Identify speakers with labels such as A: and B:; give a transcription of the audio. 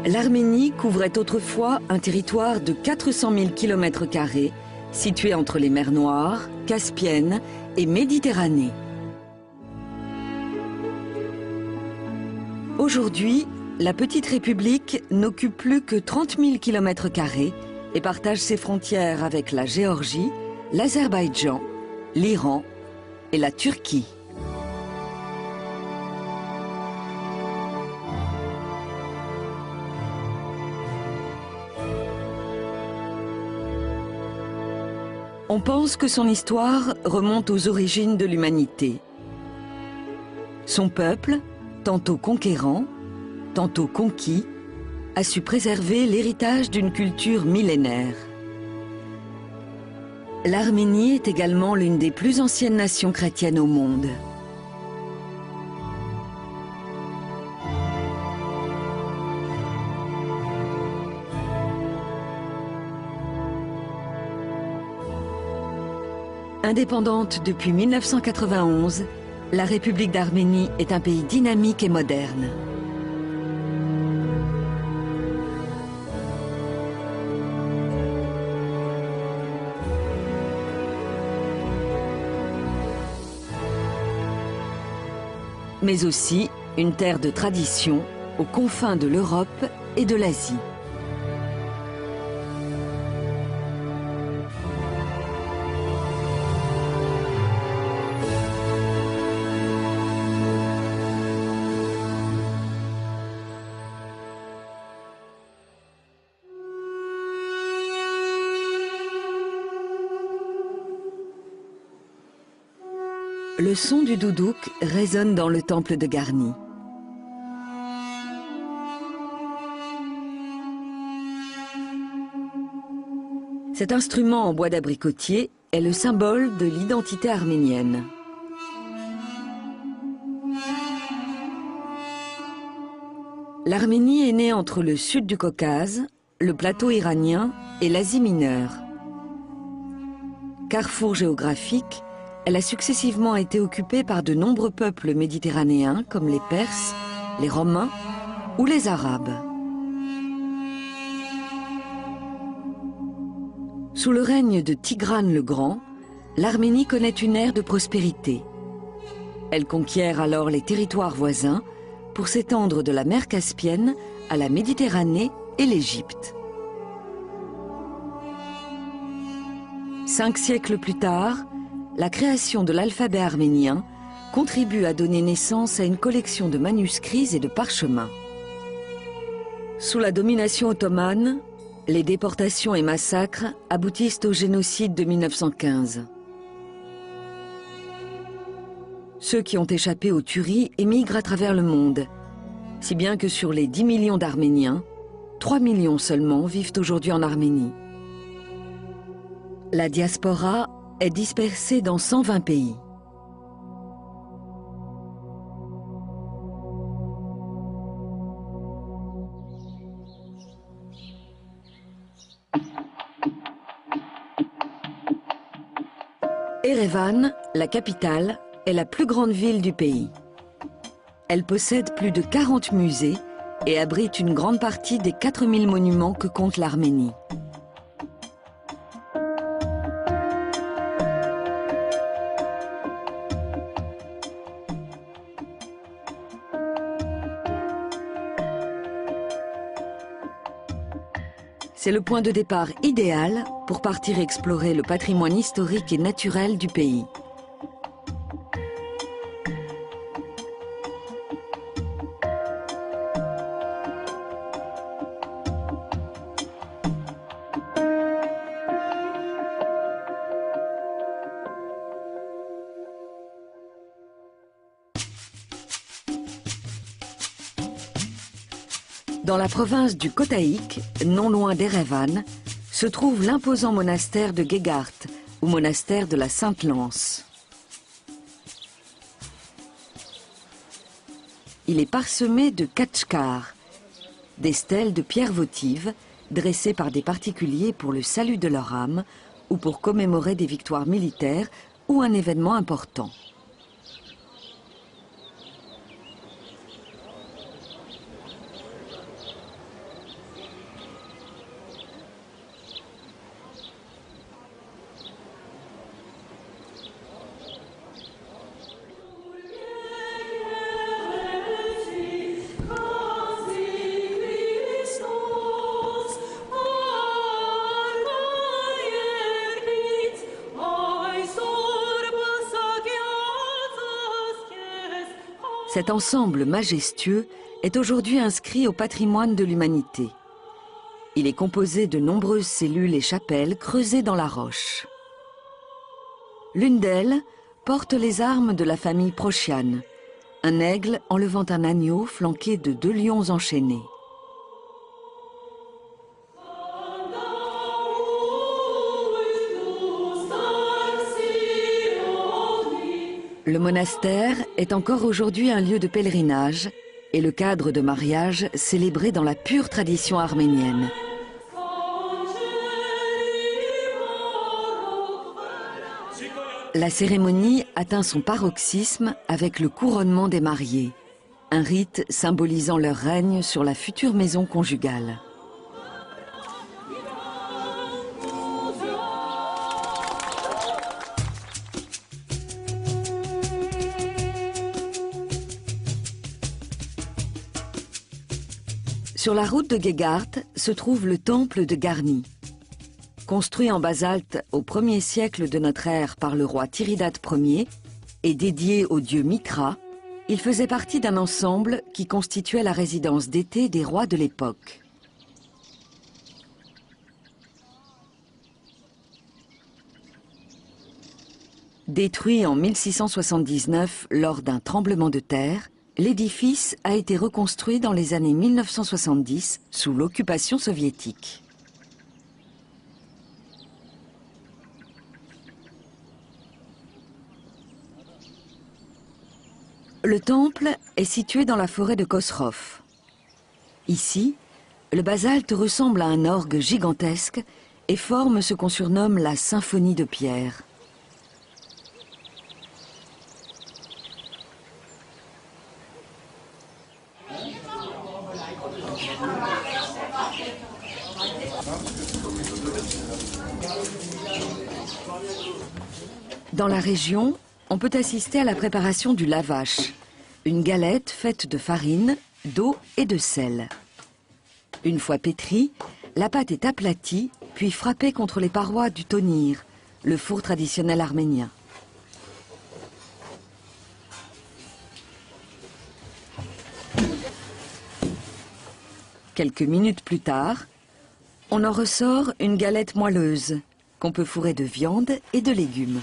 A: L'Arménie couvrait autrefois un territoire de 400 000 km², situé entre les mers Noires, Caspienne et Méditerranée. Aujourd'hui, la petite république n'occupe plus que 30 000 km² et partage ses frontières avec la Géorgie, l'Azerbaïdjan, l'Iran et la Turquie. On pense que son histoire remonte aux origines de l'humanité. Son peuple, tantôt conquérant, tantôt conquis, a su préserver l'héritage d'une culture millénaire. L'Arménie est également l'une des plus anciennes nations chrétiennes au monde. Indépendante depuis 1991, la République d'Arménie est un pays dynamique et moderne. Mais aussi une terre de tradition aux confins de l'Europe et de l'Asie. Le son du doudouk résonne dans le temple de Garni. Cet instrument en bois d'abricotier est le symbole de l'identité arménienne. L'Arménie est née entre le sud du Caucase, le plateau iranien et l'Asie mineure. Carrefour géographique, elle a successivement été occupée par de nombreux peuples méditerranéens comme les Perses, les Romains ou les Arabes. Sous le règne de Tigrane le Grand, l'Arménie connaît une ère de prospérité. Elle conquiert alors les territoires voisins pour s'étendre de la mer Caspienne à la Méditerranée et l'Égypte. 5 siècles plus tard, la création de l'alphabet arménien contribue à donner naissance à une collection de manuscrits et de parchemins. Sous la domination ottomane, les déportations et massacres aboutissent au génocide de 1915. Ceux qui ont échappé aux tueries émigrent à travers le monde, si bien que sur les 10 millions d'Arméniens, 3 millions seulement vivent aujourd'hui en Arménie. La diaspora est dispersée dans 120 pays. Erevan, la capitale, est la plus grande ville du pays. Elle possède plus de 40 musées et abrite une grande partie des 4000 monuments que compte l'Arménie. C'est le point de départ idéal pour partir explorer le patrimoine historique et naturel du pays. Dans la province du Kotaïk, non loin d'Erevan, se trouve l'imposant monastère de Gegart, ou monastère de la Sainte-Lance. Il est parsemé de khatchkars, des stèles de pierre votive dressées par des particuliers pour le salut de leur âme ou pour commémorer des victoires militaires ou un événement important. Cet ensemble majestueux est aujourd'hui inscrit au patrimoine de l'humanité. Il est composé de nombreuses cellules et chapelles creusées dans la roche. L'une d'elles porte les armes de la famille Prociane, un aigle enlevant un agneau flanqué de 2 lions enchaînés. Le monastère est encore aujourd'hui un lieu de pèlerinage et le cadre de mariage célébré dans la pure tradition arménienne. La cérémonie atteint son paroxysme avec le couronnement des mariés, un rite symbolisant leur règne sur la future maison conjugale. Sur la route de Gegart se trouve le temple de Garni. Construit en basalte au 1er siècle de notre ère par le roi Tiridate Ier et dédié au dieu Mitra, il faisait partie d'un ensemble qui constituait la résidence d'été des rois de l'époque. Détruit en 1679 lors d'un tremblement de terre, l'édifice a été reconstruit dans les années 1970 sous l'occupation soviétique. Le temple est situé dans la forêt de Khosrow. Ici, le basalte ressemble à un orgue gigantesque et forme ce qu'on surnomme la symphonie de pierre. Dans la région, on peut assister à la préparation du lavash, une galette faite de farine, d'eau et de sel. Une fois pétrie, la pâte est aplatie, puis frappée contre les parois du tonir, le four traditionnel arménien. Quelques minutes plus tard, on en ressort une galette moelleuse qu'on peut fourrer de viande et de légumes.